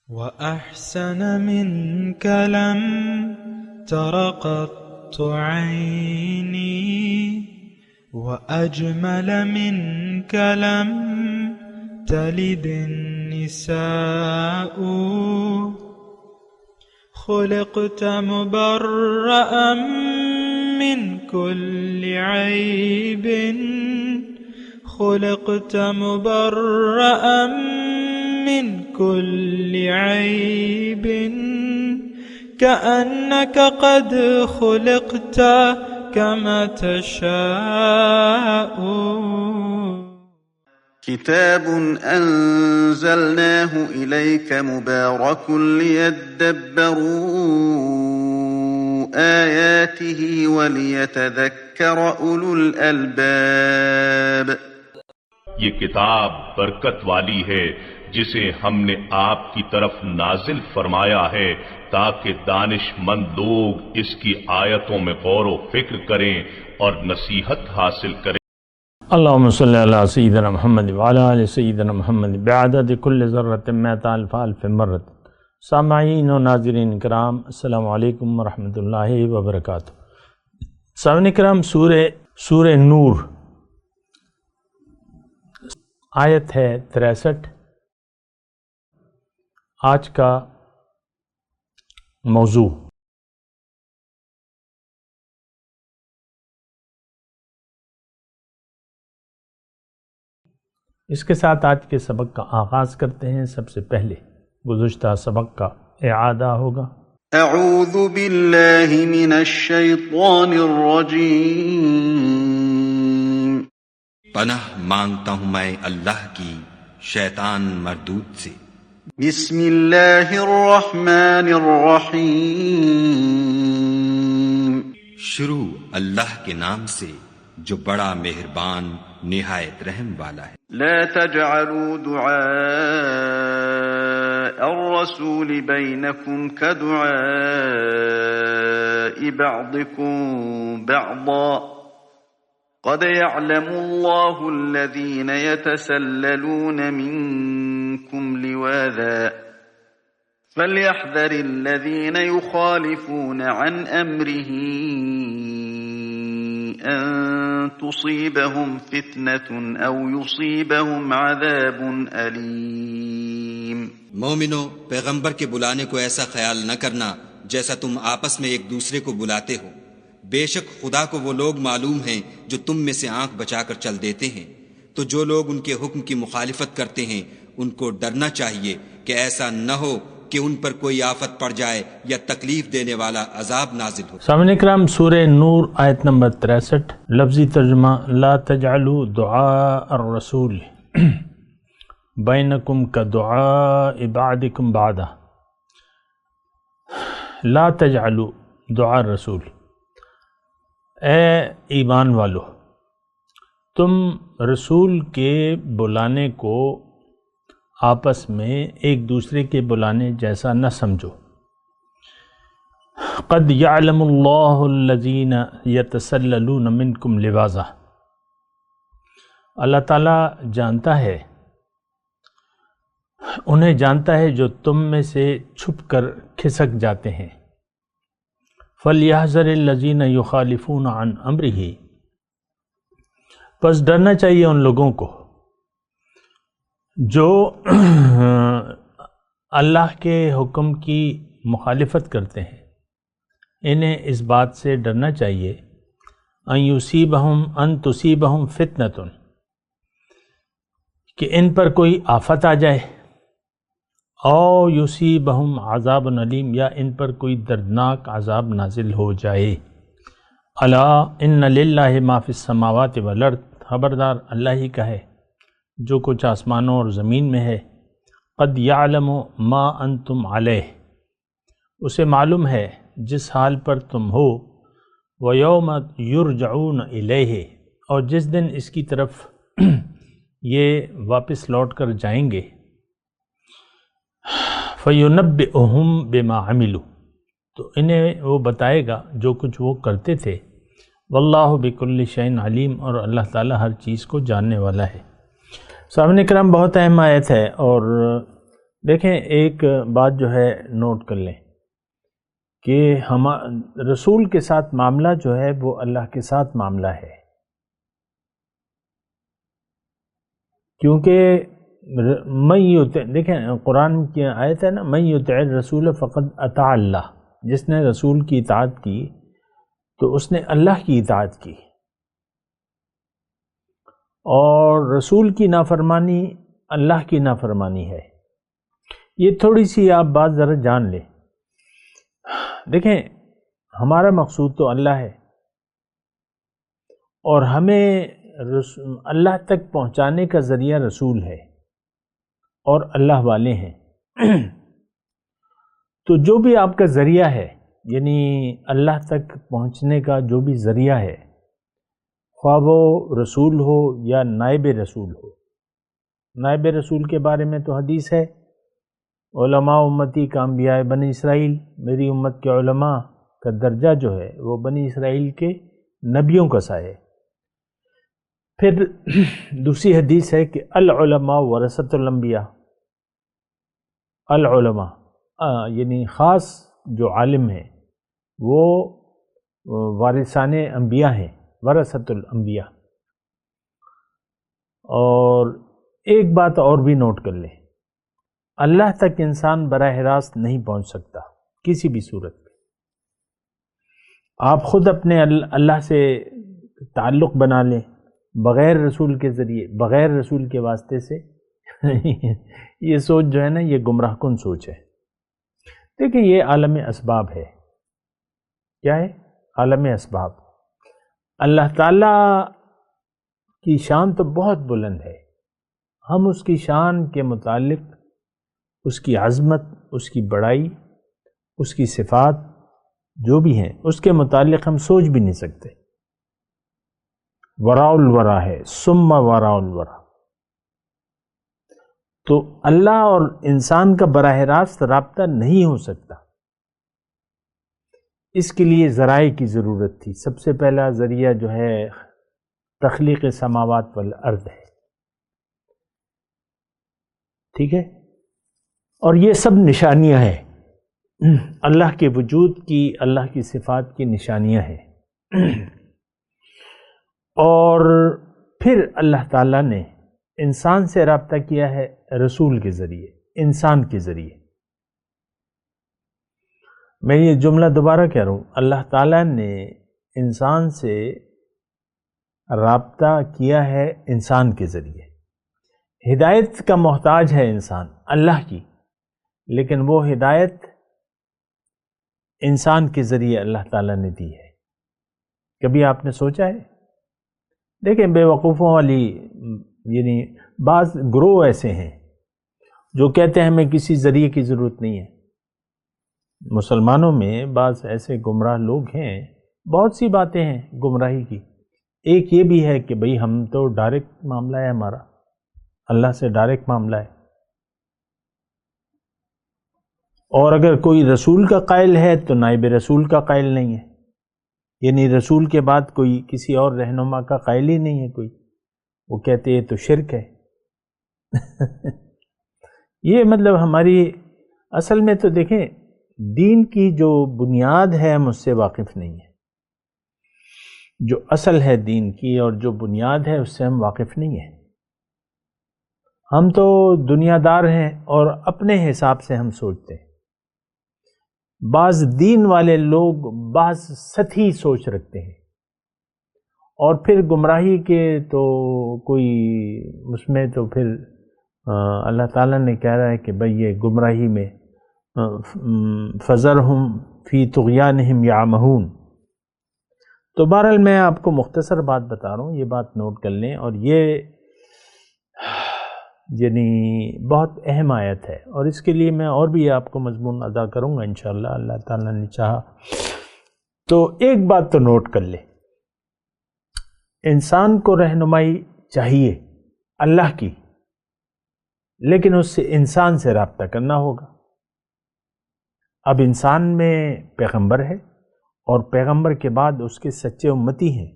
وأحسن منك لم تر قط عيني، وأجمل منك لم تلد النساء. خلقت مبرأ من كل عيب، خلقت مبرأ من كل عيب، كأنك قد خلقت كما تشاء. كتاب أنزلناه إليك مبارك ليدبروا آياته وليتذكر أولو الألباب. یہ کتاب برکت والی ہے جسے ہم نے آپ کی طرف نازل فرمایا ہے تاکہ دانش مند لوگ اس کی آیتوں میں غور و فکر کریں اور نصیحت حاصل کریں۔ اللہم صلی علی سیدنا محمد وعلی آل سیدنا محمد بعدد کل ذرۃ مئۃ الف الف مرۃ۔ سامعین و ناظرین کرام، السلام علیکم ورحمۃ اللہ وبرکاتہ۔ سامعین کرام، سورہ نور آیت ہے 63۔ آج کا موضوع اس کے ساتھ آج کے سبق کا آغاز کرتے ہیں۔ سب سے پہلے گزشتہ سبق کا اعادہ ہوگا۔ اعوذ باللہ من الشیطان الرجیم۔ پناہ مانگتا ہوں میں اللہ کی شیطان مردود سے۔ بسم اللہ الرحمن الرحیم۔ شروع اللہ کے نام سے جو بڑا مہربان نہایت رحم والا ہے۔ لا تجعلوا دعاء الرسول بينكم كدعاء بعضكم بعضا قد يعلم الله الذين يتسللون منكم لواذا فليحذر الذين يخالفون عن أمره أن تصيبهم فتنة أو يصيبهم عذاب أليم۔ مومنو، پیغمبر کے بلانے کو ایسا خیال نہ کرنا جیسا تم آپس میں ایک دوسرے کو بلاتے ہو۔ بے شک خدا کو وہ لوگ معلوم ہیں جو تم میں سے آنکھ بچا کر چل دیتے ہیں، تو جو لوگ ان کے حکم کی مخالفت کرتے ہیں ان کو ڈرنا چاہیے کہ ایسا نہ ہو کہ ان پر کوئی آفت پڑ جائے یا تکلیف دینے والا عذاب نازل ہو۔ سامعین کرام، سورہ نور آیت نمبر 63، لفظی ترجمہ لا تجعلوا دعاء الرسول بینکم کدعاء بعضکم بعضا۔ لا تجعلوا دعاء الرسول، اے ایمان والو، تم رسول کے بلانے کو آپس میں ایک دوسرے کے بلانے جیسا نہ سمجھو۔ قد یعلم اللہ الذین یتسللون منکم لواذا، اللہ تعالیٰ جانتا ہے، انہیں جانتا ہے جو تم میں سے چھپ کر کھسک جاتے ہیں۔ فَلْيَحْذَرِ الَّذِينَ يُخَالِفُونَ عَنْ أَمْرِهِ، پس ڈرنا چاہیے ان لوگوں کو جو اللہ کے حکم کی مخالفت کرتے ہیں، انہیں اس بات سے ڈرنا چاہیے ان تصیبہم فتنۃ، کہ ان پر کوئی آفت آ جائے، او یصیبہم عذاب علیم، یا ان پر کوئی دردناک عذاب نازل ہو جائے۔ الا ان للہ ما فی السماوات والارض، خبردار اللہ ہی کا ہے جو کچھ آسمانوں اور زمین میں ہے۔ قد یعلم ما انتم علیہ، اسے معلوم ہے جس حال پر تم ہو۔ ویوم یرجعون الیہ، اور جس دن اس کی طرف یہ واپس لوٹ کر جائیں گے۔ فینبئہم بما عملوا، تو انہیں وہ بتائے گا جو کچھ وہ کرتے تھے۔ واللہ بکل شیء علیم، اور اللہ تعالیٰ ہر چیز کو جاننے والا ہے۔ سامعین کرام، بہت اہم آیت ہے، اور دیکھیں ایک بات جو ہے نوٹ کر لیں کہ رسول کے ساتھ معاملہ جو ہے وہ اللہ کے ساتھ معاملہ ہے، کیونکہ دیکھیں قرآن کی آیت ہے نا، من یطع الرسول فقد اطاع اللہ، جس نے رسول کی اطاعت کی تو اس نے اللہ کی اطاعت کی، اور رسول کی نافرمانی اللہ کی نافرمانی ہے۔ یہ تھوڑی سی آپ بات ذرا جان لیں۔ دیکھیں ہمارا مقصود تو اللہ ہے، اور ہمیں اللہ تک پہنچانے کا ذریعہ رسول ہے اور اللہ والے ہیں۔ تو جو بھی آپ کا ذریعہ ہے، یعنی اللہ تک پہنچنے کا جو بھی ذریعہ ہے، خواہ وہ رسول ہو یا نائب رسول ہو۔ نائب رسول کے بارے میں تو حدیث ہے، علماء امتی کا انبیاء بنی اسرائیل، میری امت کے علماء کا درجہ جو ہے وہ بنی اسرائیل کے نبیوں کا سا ہے۔ پھر دوسری حدیث ہے کہ العلماء ورثۃ الانبیاء، العلماء یعنی خاص جو عالم ہیں وہ وارثان انبیاء ہیں، ورثۃ الانبیاء۔ اور ایک بات اور بھی نوٹ کر لیں، اللہ تک انسان براہ راست نہیں پہنچ سکتا کسی بھی صورت میں۔ آپ خود اپنے اللہ سے تعلق بنا لیں بغیر رسول کے ذریعے، بغیر رسول کے واسطے سے، یہ سوچ جو ہے نا یہ گمراہ کن سوچ ہے۔ دیکھیں یہ عالم اسباب ہے۔ کیا ہے؟ عالم اسباب۔ اللہ تعالیٰ کی شان تو بہت بلند ہے، ہم اس کی شان کے متعلق، اس کی عظمت، اس کی بڑائی، اس کی صفات جو بھی ہیں اس کے متعلق ہم سوچ بھی نہیں سکتے۔ وراء الورا ہے، ثم وراء الورا۔ تو اللہ اور انسان کا براہ راست رابطہ نہیں ہو سکتا، اس کے لیے ذرائع کی ضرورت تھی۔ سب سے پہلا ذریعہ جو ہے تخلیق سماوات والارض ہے، ٹھیک ہے؟ اور یہ سب نشانیاں ہیں اللہ کے وجود کی، اللہ کی صفات کی نشانیاں ہیں۔ اور پھر اللہ تعالیٰ نے انسان سے رابطہ کیا ہے رسول کے ذریعے، انسان کے ذریعے۔ میں یہ جملہ دوبارہ کہہ رہا ہوں، اللہ تعالیٰ نے انسان سے رابطہ کیا ہے انسان کے ذریعے۔ ہدایت کا محتاج ہے انسان اللہ کی، لیکن وہ ہدایت انسان کے ذریعے اللہ تعالیٰ نے دی ہے۔ کبھی آپ نے سوچا ہے؟ دیکھیں بے وقوفوں والی، یعنی بعض گروہ ایسے ہیں جو کہتے ہیں ہمیں کسی ذریعے کی ضرورت نہیں ہے۔ مسلمانوں میں بعض ایسے گمراہ لوگ ہیں، بہت سی باتیں ہیں گمراہی کی۔ ایک یہ بھی ہے کہ بھئی ہم تو ڈائریکٹ معاملہ ہے، ہمارا اللہ سے ڈائریکٹ معاملہ ہے، اور اگر کوئی رسول کا قائل ہے تو نائب رسول کا قائل نہیں ہے، یعنی رسول کے بعد کوئی کسی اور رہنما کا قائل ہی نہیں ہے کوئی، وہ کہتے ہیں تو شرک ہے۔ یہ مطلب ہماری اصل میں تو دیکھیں دین کی جو بنیاد ہے ہم اس سے واقف نہیں ہیں، جو اصل ہے دین کی اور جو بنیاد ہے اس سے ہم واقف نہیں ہیں۔ ہم تو دنیا دار ہیں اور اپنے حساب سے ہم سوچتے ہیں۔ بعض دین والے لوگ بعض سطحی سوچ رکھتے ہیں، اور پھر گمراہی کے تو کوئی اس میں تو پھر اللہ تعالیٰ نے کہہ رہا ہے کہ بھئی یہ گمراہی میں فَذَرْهُمْ فِي طُغْيَانِهِمْ يَعْمَهُونَ۔ تو بہرحال میں آپ کو مختصر بات بتا رہا ہوں، یہ بات نوٹ کر لیں، اور یہ یعنی بہت اہم آیت ہے، اور اس کے لیے میں اور بھی آپ کو مضمون ادا کروں گا انشاءاللہ، اللہ تعالیٰ نے چاہا۔ تو ایک بات تو نوٹ کر لیں، انسان کو رہنمائی چاہیے اللہ کی، لیکن اس سے انسان سے رابطہ کرنا ہوگا۔ اب انسان میں پیغمبر ہے، اور پیغمبر کے بعد اس کے سچے امتی ہیں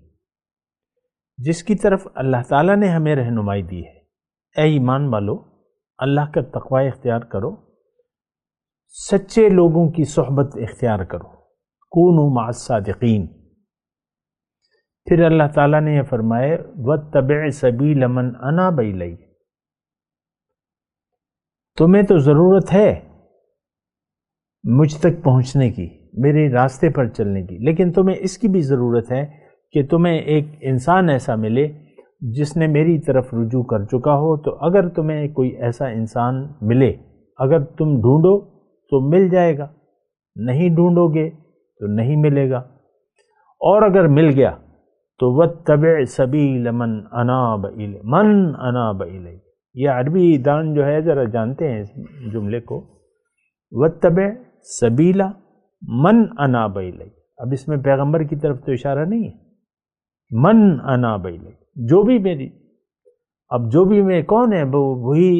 جس کی طرف اللہ تعالیٰ نے ہمیں رہنمائی دی ہے۔ اے ایمان والو، اللہ کا تقوی اختیار کرو، سچے لوگوں کی صحبت اختیار کرو، کونوا مع الصادقین۔ پھر اللہ تعالیٰ نے یہ فرمائے واتبع سبیل من اناب الی، تمہیں تو ضرورت ہے مجھ تک پہنچنے کی، میرے راستے پر چلنے کی، لیکن تمہیں اس کی بھی ضرورت ہے کہ تمہیں ایک انسان ایسا ملے جس نے میری طرف رجوع کر چکا ہو۔ تو اگر تمہیں کوئی ایسا انسان ملے، اگر تم ڈھونڈو تو مل جائے گا، نہیں ڈھونڈو گے تو نہیں ملے گا، اور اگر مل گیا تو واتبع سبیل من اناب الی، من اناب الی، یہ عربی دان جو ہے ذرا جانتے ہیں اس جملے کو، واتبع سبیل من اناب الی، اب اس میں پیغمبر کی طرف تو اشارہ نہیں ہے، من اناب الی، جو بھی میری، اب جو بھی میں کون ہے، وہی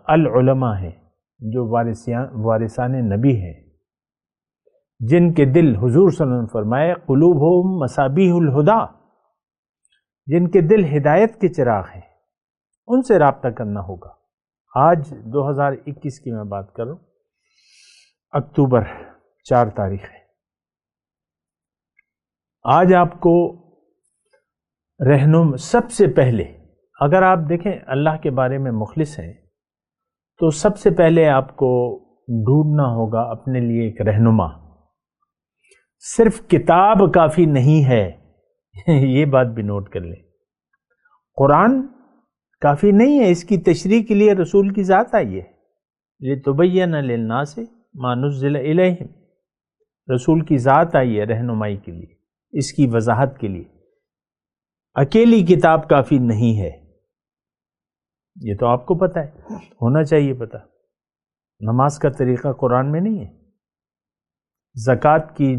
العلماء ہیں جو وارثان نبی ہیں، جن کے دل حضور صلی اللہ علیہ وسلم فرمائے قلوبہم مصابیح الہدا، جن کے دل ہدایت کے چراغ ہیں، ان سے رابطہ کرنا ہوگا۔ آج 2021 کی میں بات کروں، اکتوبر 4 تاریخ ہے، آج آپ کو رہنما، سب سے پہلے اگر آپ دیکھیں اللہ کے بارے میں مخلص ہیں تو سب سے پہلے آپ کو ڈھونڈنا ہوگا اپنے لیے ایک رہنما۔ صرف کتاب کافی نہیں ہے، یہ بات بھی نوٹ کر لیں، قرآن کافی نہیں ہے، اس کی تشریح کے لیے رسول کی ذات آئی ہے، لِتُبَيَّنَ لِلنَّاسِ مَا نُزِّلَ إِلَيْهِمْ، رسول کی ذات آئی ہے رہنمائی کے لیے، اس کی وضاحت کے لیے۔ اکیلی کتاب کافی نہیں ہے، یہ تو آپ کو پتہ ہے، ہونا چاہیے پتہ۔ نماز کا طریقہ قرآن میں نہیں ہے، زکوٰۃ کی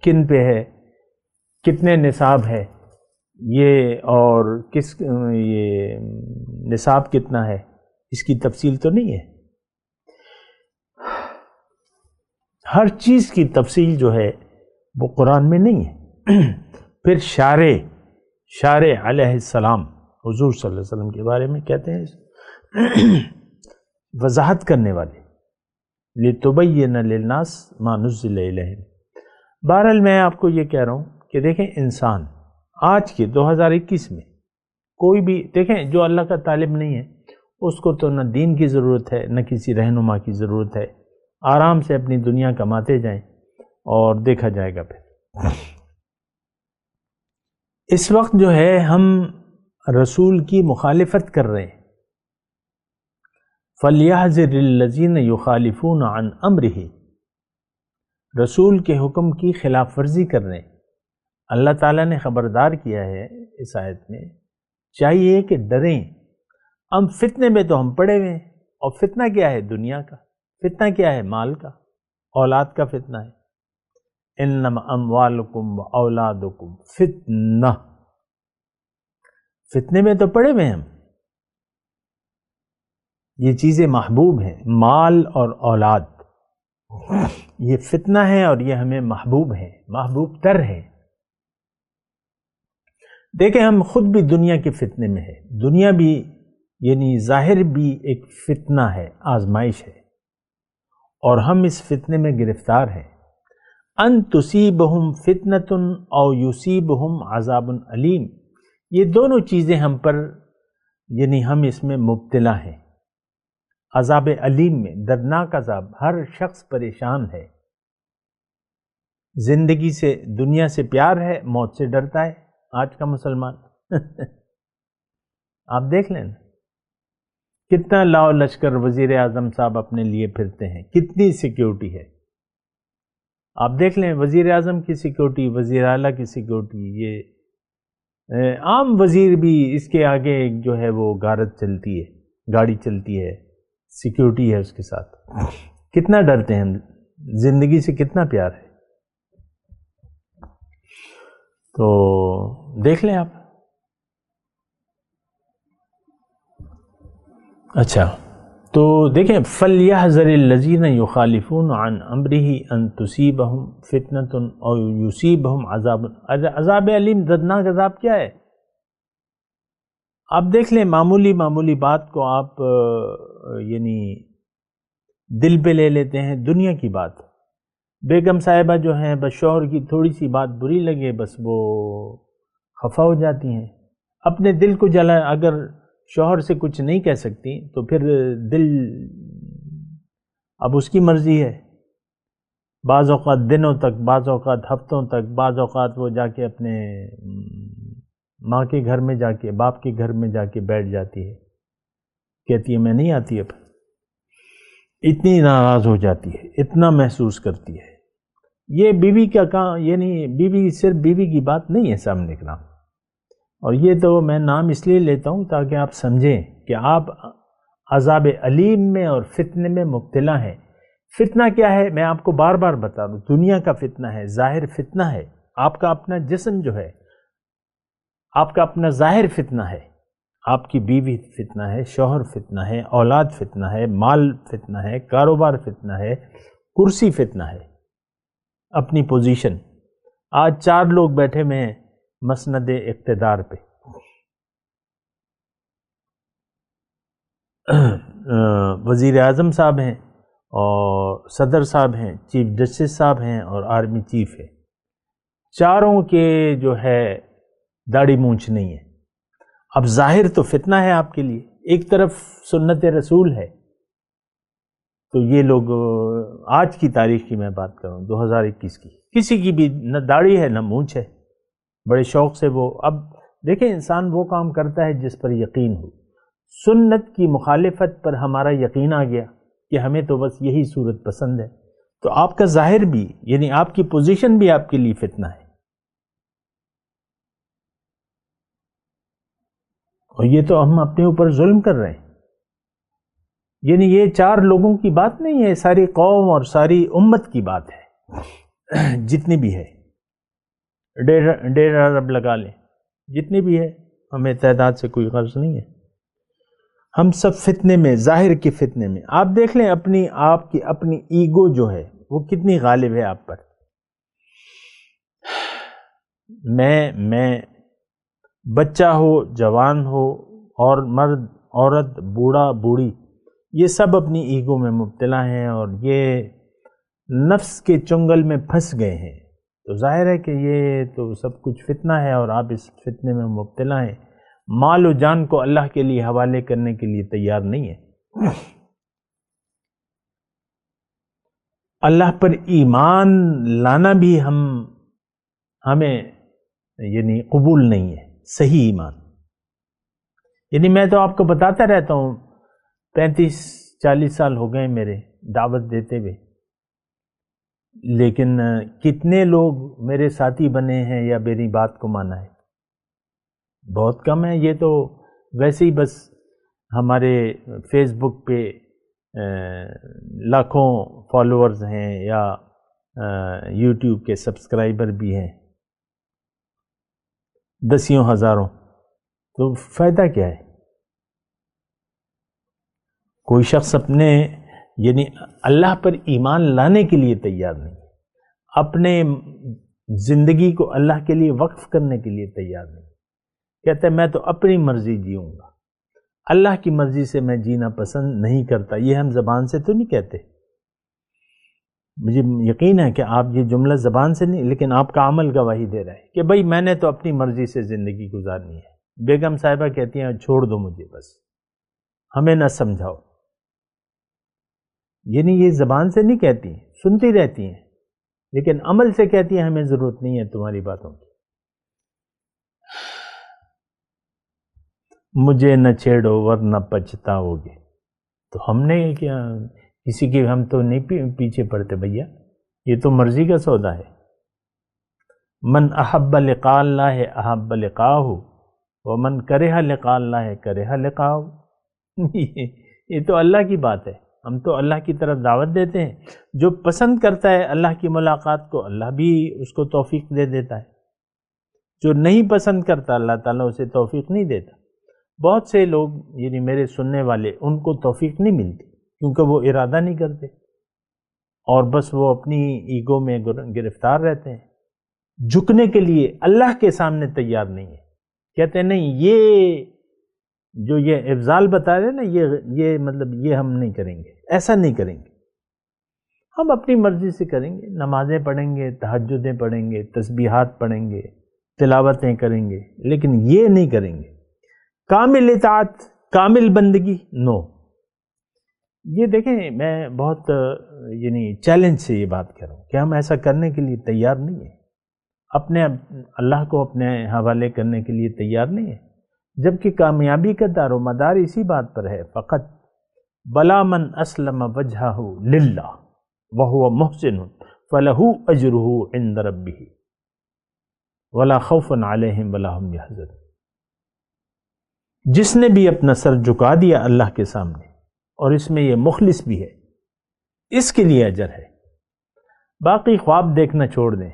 کن پہ ہے، کتنے نصاب ہے یہ، اور یہ نصاب کتنا ہے، اس کی تفصیل تو نہیں ہے۔ ہر چیز کی تفصیل جو ہے وہ قرآن میں نہیں ہے۔ پھر شارع علیہ السلام حضور صلی اللہ علیہ وسلم کے بارے میں کہتے ہیں وضاحت کرنے والے، لِتُبَيِّنَ لِلنَّاسِ مَا نُزِّلَ إِلَيْهِمْ۔ بہرحال میں آپ کو یہ کہہ رہا ہوں کہ دیکھیں انسان آج کے 2021 میں کوئی بھی دیکھیں جو اللہ کا طالب نہیں ہے اس کو تو نہ دین کی ضرورت ہے نہ کسی رہنما کی ضرورت ہے، آرام سے اپنی دنیا کماتے جائیں اور دیکھا جائے گا۔ پھر اس وقت جو ہے ہم رسول کی مخالفت کر رہے ہیں، فَلْيَحْذِرِ الَّذِينَ يُخَالِفُونَ عَنْ أَمْرِهِ، رسول کے حکم کی خلاف ورزی کر رہے ہیں۔ اللہ تعالیٰ نے خبردار کیا ہے اس آیت میں، چاہیے کہ ڈریں۔ ہم فتنے میں تو ہم پڑے ہوئے ہیں، اور فتنہ کیا ہے؟ دنیا کا فتنہ کیا ہے؟ مال کا، اولاد کا فتنہ ہے۔ انما اموالکم و اولادکم فتنہ، فتنے میں تو پڑے ہوئے ہیں ہم، یہ چیزیں محبوب ہیں، مال اور اولاد، یہ فتنہ ہے اور یہ ہمیں محبوب ہے، محبوب تر ہے۔ دیکھیں ہم خود بھی دنیا کے فتنے میں ہے، دنیا بھی یعنی ظاہر بھی ایک فتنہ ہے، آزمائش ہے، اور ہم اس فتنے میں گرفتار ہیں۔ ان تصیبہم فتنۃ او یصیبہم عذاب علیم، یہ دونوں چیزیں ہم پر یعنی ہم اس میں مبتلا ہیں، عذاب علیم میں، دردناک عذاب، ہر شخص پریشان ہے، زندگی سے، دنیا سے پیار ہے، موت سے ڈرتا ہے آج کا مسلمان۔ آپ دیکھ لیں کتنا لاؤ لشکر وزیر اعظم صاحب اپنے لیے پھرتے ہیں، کتنی سیکیورٹی ہے، آپ دیکھ لیں وزیر اعظم کی سیکیورٹی، وزیر اعلیٰ کی سیکیورٹی، یہ عام وزیر بھی اس کے آگے جو ہے وہ غارت چلتی ہے، گاڑی چلتی ہے، سیکیورٹی ہے اس کے ساتھ، کتنا ڈرتے ہیں، زندگی سے کتنا پیار ہے۔ تو دیکھ لیں آپ۔ اچھا تو دیکھیں فَلْيَحْذَرِ الَّذِينَ يُخَالِفُونَ عَنْ أَمْرِهِ أَن تُصِيبَهُمْ فِتْنَةٌ أَوْ يُصِيبَهُمْ عَذَابٌ، عذاب علیم، دردناک عذاب کیا ہے؟ آپ دیکھ لیں معمولی معمولی بات کو آپ یعنی دل پہ لے لیتے ہیں. دنیا کی بات، بیگم صاحبہ جو ہیں بس شوہر کی تھوڑی سی بات بری لگے بس وہ خفا ہو جاتی ہیں، اپنے دل کو جلا. اگر شوہر سے کچھ نہیں کہہ سکتی تو پھر دل اب اس کی مرضی ہے. بعض اوقات دنوں تک، بعض اوقات ہفتوں تک، بعض اوقات وہ جا کے اپنے ماں کے گھر میں جا کے، باپ کے گھر میں جا کے بیٹھ جاتی ہے، کہتی ہے میں نہیں آتی اب. اتنی ناراض ہو جاتی ہے، اتنا محسوس کرتی ہے. یہ بیوی کا کام، یعنی بیوی صرف بیوی کی بات نہیں ہے سامنے کرام. اور یہ تو میں نام اس لیے لیتا ہوں تاکہ آپ سمجھیں کہ آپ عذاب علیم میں اور فتنے میں مبتلا ہیں. فتنہ کیا ہے؟ میں آپ کو بار بار بتا رہا ہوں، دنیا کا فتنہ ہے، ظاہر فتنہ ہے. آپ کا اپنا جسم جو ہے، آپ کا اپنا ظاہر فتنہ ہے. آپ کی بیوی فتنہ ہے، شوہر فتنہ ہے، اولاد فتنہ ہے، مال فتنہ ہے، کاروبار فتنہ ہے، کرسی فتنہ ہے، اپنی پوزیشن. آج 4 لوگ بیٹھے ہوئے ہیں مسند اقتدار پہ. وزیر اعظم صاحب ہیں اور صدر صاحب ہیں، چیف جسٹس صاحب ہیں اور آرمی چیف ہے. چاروں کے جو ہے داڑھی مونچھ نہیں ہے. اب ظاہر تو فتنہ ہے آپ کے لیے، ایک طرف سنت رسول ہے. تو یہ لوگ، آج کی تاریخ کی میں بات کر رہا ہوں 2021 کی، کسی کی بھی نہ داڑھی ہے نہ مونچھ ہے. بڑے شوق سے وہ، اب دیکھیں انسان وہ کام کرتا ہے جس پر یقین ہو. سنت کی مخالفت پر ہمارا یقین آ گیا کہ ہمیں تو بس یہی صورت پسند ہے، تو آپ کا ظاہر بھی، یعنی آپ کی پوزیشن بھی آپ کے لیے فتنہ ہے. اور یہ تو ہم اپنے اوپر ظلم کر رہے ہیں. یعنی یہ 4 لوگوں کی بات نہیں ہے، ساری قوم اور ساری امت کی بات ہے. جتنی بھی ہے، 1.5 ارب لگا لیں، جتنی بھی ہے، ہمیں تعداد سے کوئی غرض نہیں ہے. ہم سب فتنے میں، ظاہر کے فتنے میں. آپ دیکھ لیں اپنی، آپ کی اپنی ایگو جو ہے وہ کتنی غالب ہے آپ پر. میں بچہ ہو، جوان ہو، اور مرد، عورت، بوڑھا، بوڑھی، یہ سب اپنی ایگو میں مبتلا ہیں اور یہ نفس کے چنگل میں پھنس گئے ہیں. تو ظاہر ہے کہ یہ تو سب کچھ فتنہ ہے اور آپ اس فتنے میں مبتلا ہیں. مال و جان کو اللہ کے لیے حوالے کرنے کے لیے تیار نہیں ہے. اللہ پر ایمان لانا بھی ہمیں یعنی قبول نہیں ہے، صحیح ایمان. یعنی میں تو آپ کو بتاتا رہتا ہوں، 35-40 سال ہو گئے میرے دعوت دیتے ہوئے، لیکن کتنے لوگ میرے ساتھی بنے ہیں یا میری بات کو مانا ہے؟ بہت کم ہے. یہ تو ویسے ہی بس ہمارے فیس بک پہ لاکھوں فالوورز ہیں یا یوٹیوب کے سبسکرائبر بھی ہیں 10 ہزاروں، تو فائدہ کیا ہے؟ کوئی شخص اپنے، یعنی اللہ پر ایمان لانے کے لیے تیار نہیں، اپنے زندگی کو اللہ کے لیے وقف کرنے کے لیے تیار نہیں. کہتا ہے میں تو اپنی مرضی جیوں گا، اللہ کی مرضی سے میں جینا پسند نہیں کرتا. یہ ہم زبان سے تو نہیں کہتے، مجھے یقین ہے کہ آپ یہ جملہ زبان سے نہیں، لیکن آپ کا عمل گواہی دے رہا ہے کہ بھائی میں نے تو اپنی مرضی سے زندگی گزارنی ہے. بیگم صاحبہ کہتی ہیں چھوڑ دو مجھے، بس ہمیں نہ سمجھاؤ. یعنی یہ زبان سے نہیں کہتی، سنتی رہتی ہیں، لیکن عمل سے کہتی ہیں ہمیں ضرورت نہیں ہے تمہاری باتوں کی. مجھے نہ چھیڑو ورنہ پچھتاؤ گے. تو ہم نے کیا کسی کی، ہم تو نہیں پیچھے پڑتے بھیا، یہ تو مرضی کا سودا ہے. من احب لقاء اللہ احب لقاءہ ومن کرہ لقاء اللہ کرہ لقاءہ. یہ تو اللہ کی بات ہے. ہم تو اللہ کی طرف دعوت دیتے ہیں. جو پسند کرتا ہے اللہ کی ملاقات کو، اللہ بھی اس کو توفیق دے دیتا ہے. جو نہیں پسند کرتا اللہ تعالیٰ اسے توفیق نہیں دیتا. بہت سے لوگ یعنی میرے سننے والے، ان کو توفیق نہیں ملتی کیونکہ وہ ارادہ نہیں کرتے اور بس وہ اپنی ایگو میں گرفتار رہتے ہیں. جھکنے کے لیے اللہ کے سامنے تیار نہیں ہے. کہتے ہیں نہیں، یہ جو یہ افضال بتا رہے ہیں نا، یہ مطلب یہ ہم نہیں کریں گے، ایسا نہیں کریں گے، ہم اپنی مرضی سے کریں گے، نمازیں پڑھیں گے، تہجدیں پڑھیں گے، تسبیحات پڑھیں گے، تلاوتیں کریں گے، لیکن یہ نہیں کریں گے کامل اطاعت، کامل بندگی، نو۔ یہ دیکھیں میں بہت یعنی چیلنج سے یہ بات کر رہا ہوں کہ ہم ایسا کرنے کے لیے تیار نہیں ہیں، اپنے اللہ کو اپنے حوالے کرنے کے لیے تیار نہیں ہیں، جبکہ کامیابی کا دار و مدار اسی بات پر ہے، فقط بلا من اسلم وجہہ للہ وہو محسن فلہ اجرہ عند ربہ ولا خوف علیہم ولا ہم یحزنون۔ جس نے بھی اپنا سر جھکا دیا اللہ کے سامنے، اور اس میں یہ مخلص بھی ہے، اس کے لیے اجر ہے۔ باقی خواب دیکھنا چھوڑ دیں،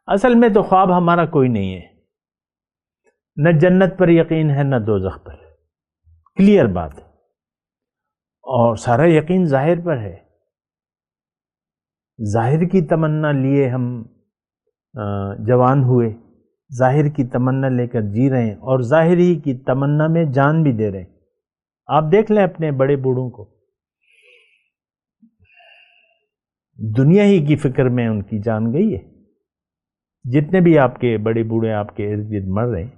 اصل میں تو خواب ہمارا کوئی نہیں ہے، نہ جنت پر یقین ہے نہ دوزخ پر، کلیئر بات ہے، اور سارا یقین ظاہر پر ہے۔ ظاہر کی تمنا لیے ہم جوان ہوئے، ظاہر کی تمنا لے کر جی رہے ہیں، اور ظاہر ہی کی تمنا میں جان بھی دے رہے ہیں۔ آپ دیکھ لیں اپنے بڑے بوڑھوں کو، دنیا ہی کی فکر میں ان کی جان گئی ہے۔ جتنے بھی آپ کے بڑے بوڑھے آپ کے ارد گرد مر رہے ہیں،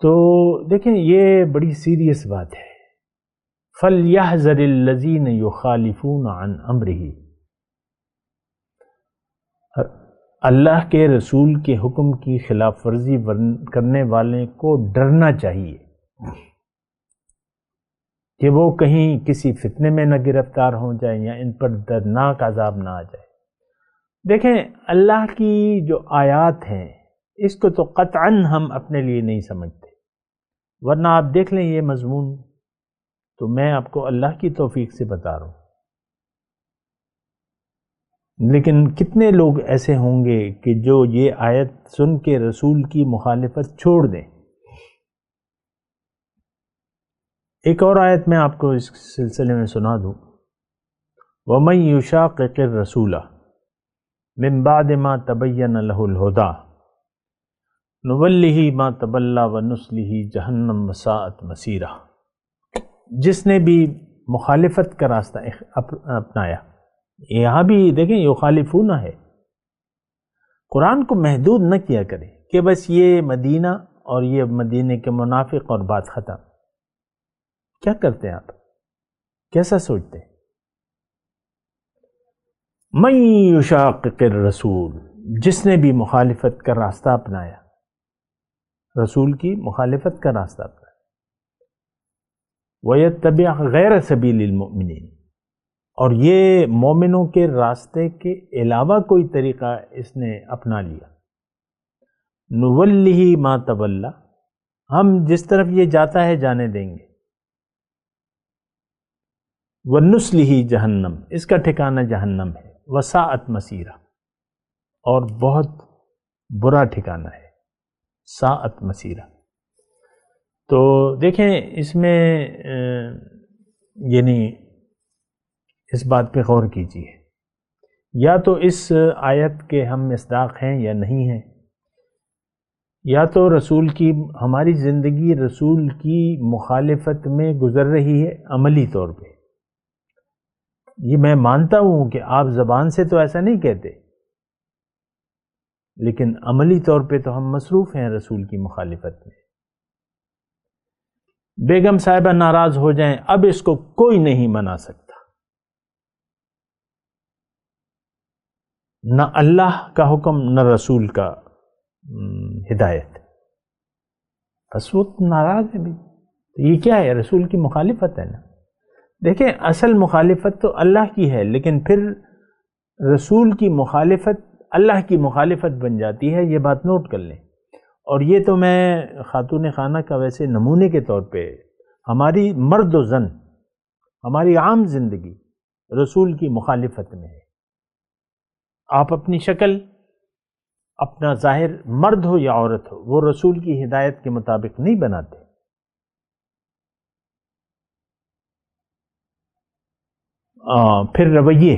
تو دیکھیں یہ بڑی سیریس بات ہے۔ فَلْيَحْذَرِ الَّذِينَ يُخَالِفُونَ عَنْ أَمْرِهِ، اللہ کے رسول کے حکم کی خلاف ورزی کرنے والے کو ڈرنا چاہیے کہ وہ کہیں کسی فتنے میں نہ گرفتار ہو جائیں یا ان پر دردناک عذاب نہ آ جائے۔ دیکھیں اللہ کی جو آیات ہیں اس کو تو قطعاً ہم اپنے لیے نہیں سمجھتے، ورنہ آپ دیکھ لیں یہ مضمون تو میں آپ کو اللہ کی توفیق سے بتا رہا ہوں، لیکن کتنے لوگ ایسے ہوں گے کہ جو یہ آیت سن کے رسول کی مخالفت چھوڑ دیں۔ ایک اور آیت میں آپ کو اس سلسلے میں سنا دوں، وَمَن يُشَاقِقِ الرَّسُولَ مِن بَعْدِ مَا تَبَيَّنَ لَهُ الْهُدَى نُوَلِّهِ مَا تَوَلَّى وَنُصْلِهِ جَهَنَّمَ وَسَاءَتْ مَصِيرًا۔ جس نے بھی مخالفت کا راستہ اپنایا، یہاں بھی دیکھیں یخالفون ہے، قرآن کو محدود نہ کیا کرے کہ بس یہ مدینہ اور یہ مدینے کے منافق اور بات ختم۔ کیا کرتے ہیں آپ؟ کیسا سوچتے ہیں؟ من یشاقق الرسول، جس نے بھی مخالفت کا راستہ اپنایا، رسول کی مخالفت کا راستہ اپنایا، وَيَتَّبِعْ غَيْرَ سَبِيلِ الْمُؤْمِنِينَ، اور یہ مومنوں کے راستے کے علاوہ کوئی طریقہ اس نے اپنا لیا، نُوَلِّهِ مَا تَوَلَّى، ہم جس طرف یہ جاتا ہے جانے دیں گے، وَنُصْلِهِ جہنم، اس کا ٹھکانہ جہنم ہے، وَسَاءَتْ مَصِيرًا، اور بہت برا ٹھکانہ ہے، ساءت مصیرًا۔ تو دیکھیں اس میں یعنی اس بات پہ غور کیجیے، یا تو اس آیت کے ہم مصداق ہیں یا نہیں ہیں، یا تو رسول کی ہماری زندگی رسول کی مخالفت میں گزر رہی ہے عملی طور پہ۔ یہ میں مانتا ہوں کہ آپ زبان سے تو ایسا نہیں کہتے، لیکن عملی طور پہ تو ہم مصروف ہیں رسول کی مخالفت میں۔ بیگم صاحبہ ناراض ہو جائیں، اب اس کو کوئی نہیں منا سکتا، نہ اللہ کا حکم نہ رسول کا ہدایت، بس وہ ناراض ہے بھی، تو یہ کیا ہے؟ رسول کی مخالفت ہے نا۔ دیکھیں اصل مخالفت تو اللہ کی ہے، لیکن پھر رسول کی مخالفت اللہ کی مخالفت بن جاتی ہے، یہ بات نوٹ کر لیں۔ اور یہ تو میں خاتون خانہ کا ویسے نمونے کے طور پہ، ہماری مرد و زن، ہماری عام زندگی رسول کی مخالفت میں ہے۔ آپ اپنی شکل، اپنا ظاہر، مرد ہو یا عورت ہو، وہ رسول کی ہدایت کے مطابق نہیں بناتے۔ پھر رویے،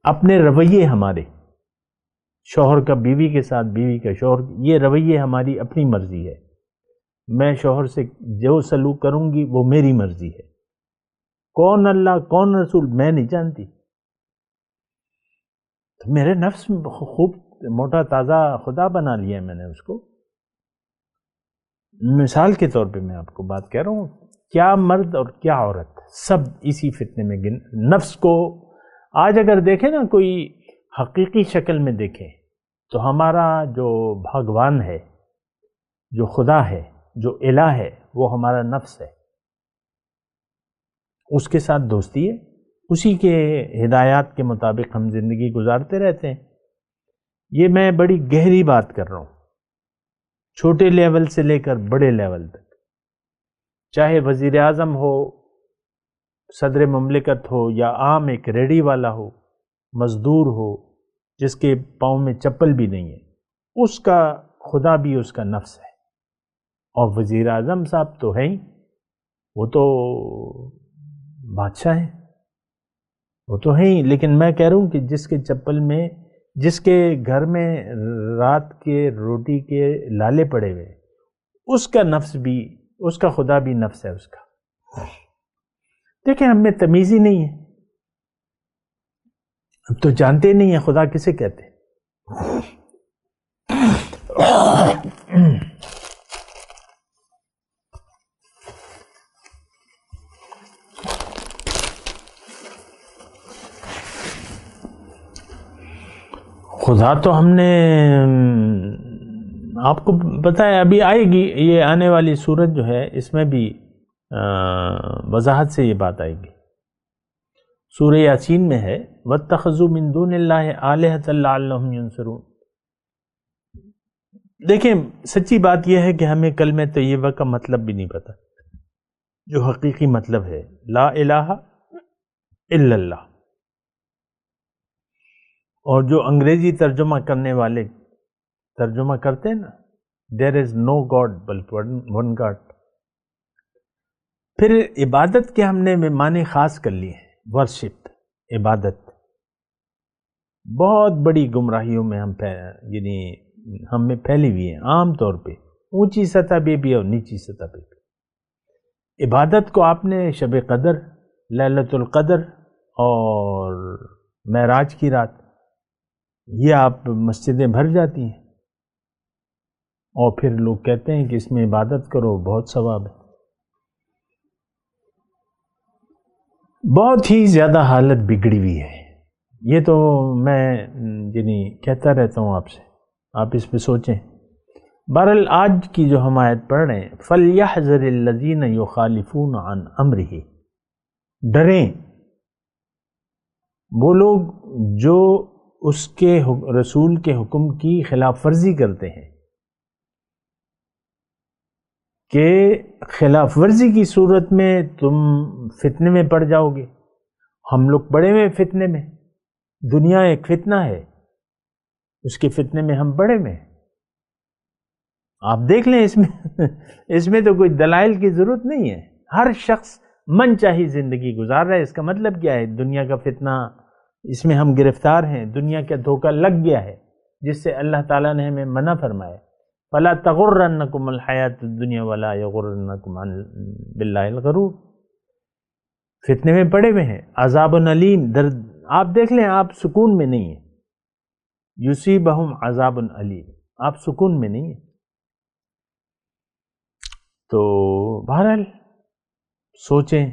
اپنے رویے ہمارے، شوہر کا بیوی کے ساتھ، بیوی کا شوہر، یہ رویے ہماری اپنی مرضی ہے، میں شوہر سے جو سلوک کروں گی وہ میری مرضی ہے، کون اللہ کون رسول میں نہیں جانتی، تو میرے نفس میں خوب موٹا تازہ خدا بنا لیا میں نے اس کو۔ مثال کے طور پہ میں آپ کو بات کہہ رہا ہوں، کیا مرد اور کیا عورت سب اسی فتنے میں نفس کو آج اگر دیکھیں نا، کوئی حقیقی شکل میں دیکھیں تو ہمارا جو بھگوان ہے، جو خدا ہے، جو الہ ہے، وہ ہمارا نفس ہے، اس کے ساتھ دوستی ہے، اسی کے ہدایات کے مطابق ہم زندگی گزارتے رہتے ہیں۔ یہ میں بڑی گہری بات کر رہا ہوں، چھوٹے لیول سے لے کر بڑے لیول تک، چاہے وزیر اعظم ہو، صدر مملکت ہو، یا عام ایک ریڑھی والا ہو، مزدور ہو جس کے پاؤں میں چپل بھی نہیں ہے، اس کا خدا بھی اس کا نفس ہے۔ اور وزیر اعظم صاحب تو ہیں ہی، وہ تو بادشاہ ہیں، وہ تو ہیں ہی، لیکن میں کہہ رہا ہوں کہ جس کے چپل میں، جس کے گھر میں رات کے روٹی کے لالے پڑے ہوئے، اس کا نفس بھی، اس کا خدا بھی نفس ہے اس کا۔ دیکھیں ہم میں تمیز ہی نہیں ہے، اب تو جانتے نہیں ہیں خدا کسے کہتے ہیں۔ خدا تو ہم نے آپ کو بتایا، ابھی آئے گی یہ آنے والی سورت جو ہے، اس میں بھی وضاحت سے یہ بات آئے گی۔ سورہ یاسین میں ہے وَاتَّخَذُوا مِن دُونِ اللَّهِ آلِهَةً لَعَلَّهُمْ يُنصَرُونَ۔ دیکھیں سچی بات یہ ہے کہ ہمیں کلمہ طیبہ کا مطلب بھی نہیں پتہ، جو حقیقی مطلب ہے لا الہ الا اللہ، اور جو انگریزی ترجمہ کرنے والے ترجمہ کرتے ہیں نا دیر از نو گاڈ بٹ ون گاڈ، پھر عبادت کے ہم نے معنی خاص کر لیے ہیں، ورشپ، عبادت، بہت بڑی گمراہیوں میں یعنی ہم میں پھیلی ہوئی ہیں، عام طور پہ اونچی سطح پہ بھی اور نیچی سطح پہ بھی۔ عبادت کو آپ نے شب قدر، لیلۃ القدر اور معراج کی رات، یہ آپ مسجدیں بھر جاتی ہیں، اور پھر لوگ کہتے ہیں کہ اس میں عبادت کرو بہت ثواب ہے۔ بہت ہی زیادہ حالت بگڑی ہوئی ہے، یہ تو میں یعنی کہتا رہتا ہوں آپ سے، آپ اس پہ سوچیں۔ بہرحال آج کی جو ہم آیت پڑھ رہے ہیں فَلْيَحْذَرِ الَّذِينَ يُخَالِفُونَ عَنْ أَمْرِهِ، ڈریں وہ لوگ جو اس کے رسول کے حکم کی خلاف ورزی کرتے ہیں، کہ خلاف ورزی کی صورت میں تم فتنے میں پڑ جاؤ گے۔ ہم لوگ پڑے ہوئے فتنے میں، دنیا ایک فتنہ ہے، اس کے فتنے میں ہم پڑے ہوئے ہیں۔ آپ دیکھ لیں اس میں تو کوئی دلائل کی ضرورت نہیں ہے، ہر شخص من چاہی زندگی گزار رہا ہے۔ اس کا مطلب کیا ہے؟ دنیا کا فتنہ، اس میں ہم گرفتار ہیں، دنیا کا دھوکہ لگ گیا ہے، جس سے اللہ تعالیٰ نے ہمیں منع فرمایا فَلَا تَغُرَّنَّكُمُ الْحَيَاةُ الدُّنْيَا وَلَا يَغُرَّنَّكُمْ بِاللَّهِ الْغَرُورُ۔ فتنے میں پڑے ہوئے ہیں، عذاب علیم، درد، آپ دیکھ لیں آپ سکون میں نہیں ہیں، یصیبہم عذاب علیم، آپ سکون میں نہیں ہیں۔ تو بہرحال سوچیں،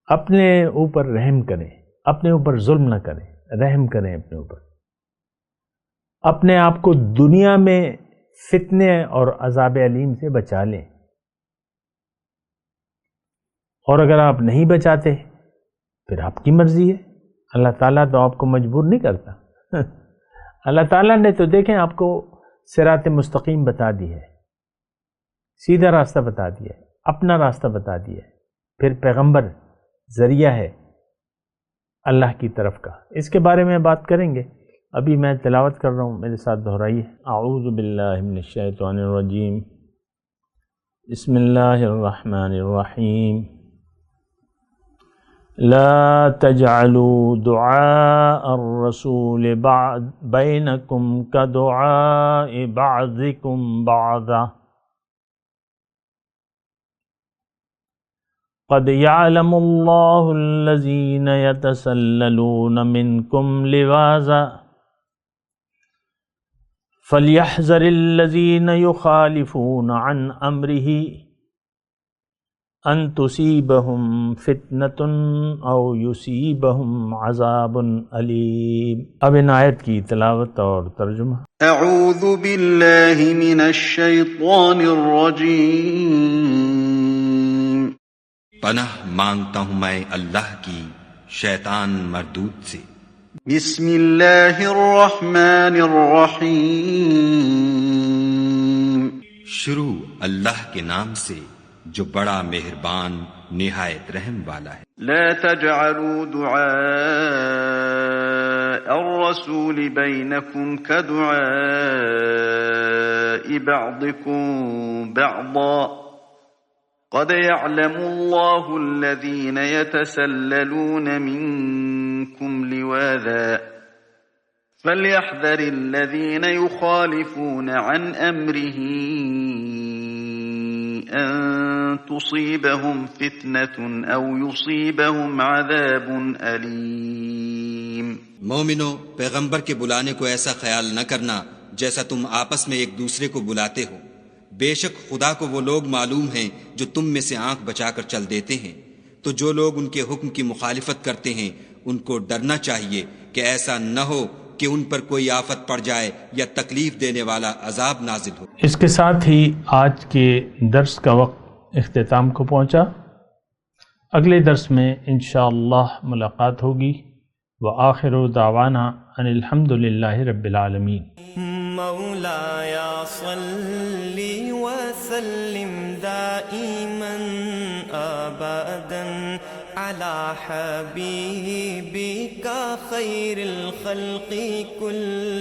اپنے اوپر رحم کریں، اپنے اوپر ظلم نہ کریں، رحم کریں اپنے اوپر، اپنے آپ کو دنیا میں فتنے اور عذاب علیم سے بچا لیں، اور اگر آپ نہیں بچاتے پھر آپ کی مرضی ہے، اللہ تعالیٰ تو آپ کو مجبور نہیں کرتا۔ اللہ تعالیٰ نے تو دیکھیں آپ کو صراط مستقیم بتا دی ہے، سیدھا راستہ بتا دیا ہے، اپنا راستہ بتا دیا ہے، پھر پیغمبر ذریعہ ہے اللہ کی طرف کا، اس کے بارے میں بات کریں گے۔ ابھی میں تلاوت کر رہا ہوں، میرے ساتھ دہرائیے۔ اعوذ باللہ من الشیطان الرجیم، بسم اللہ الرحمن الرحیم۔ لا تجعلوا دعاء الرسول بینکم کدعاء بعضکم بعضا قد يعلم الله الذين يتسللون منكم لواذا فليحذر الذين يخالفون عن أمره ان تصیبہم فتنۃ او یصیبہم عذاب علیم۔ اب ان آیت کی تلاوت اور ترجمہ۔ اعوذ باللہ من الشیطان الرجیم۔ پناہ مانگتا ہوں میں اللہ کی شیطان مردود سے۔ بسم اللہ الرحمن الرحیم۔ شروع اللہ کے نام سے جو بڑا مہربان نہایت رحم والا ہے۔ لا تجعلوا دعاء الرسول بينكم كدعاء بعضكم بعضا قد يعلم الله الذين يتسللون منكم لواذا فليحذر الذين يخالفون عن أمره أن تصيبهم فتنة أو يصيبهم عذاب أليم۔ مومنو، پیغمبر کے بلانے کو ایسا خیال نہ کرنا جیسا تم آپس میں ایک دوسرے کو بلاتے ہو۔ بے شک خدا کو وہ لوگ معلوم ہیں جو تم میں سے آنکھ بچا کر چل دیتے ہیں، تو جو لوگ ان کے حکم کی مخالفت کرتے ہیں ان کو ڈرنا چاہیے کہ ایسا نہ ہو کہ ان پر کوئی آفت پڑ جائے یا تکلیف دینے والا عذاب نازل ہو۔ اس کے ساتھ ہی آج کے درس کا وقت اختتام کو پہنچا۔ اگلے درس میں انشاءاللہ ملاقات ہوگی۔ وآخر دعوانا ان الحمد للہ رب العالمین۔ مولاي صل وسلم دائما ابدا على حبيبك خير الخلق كل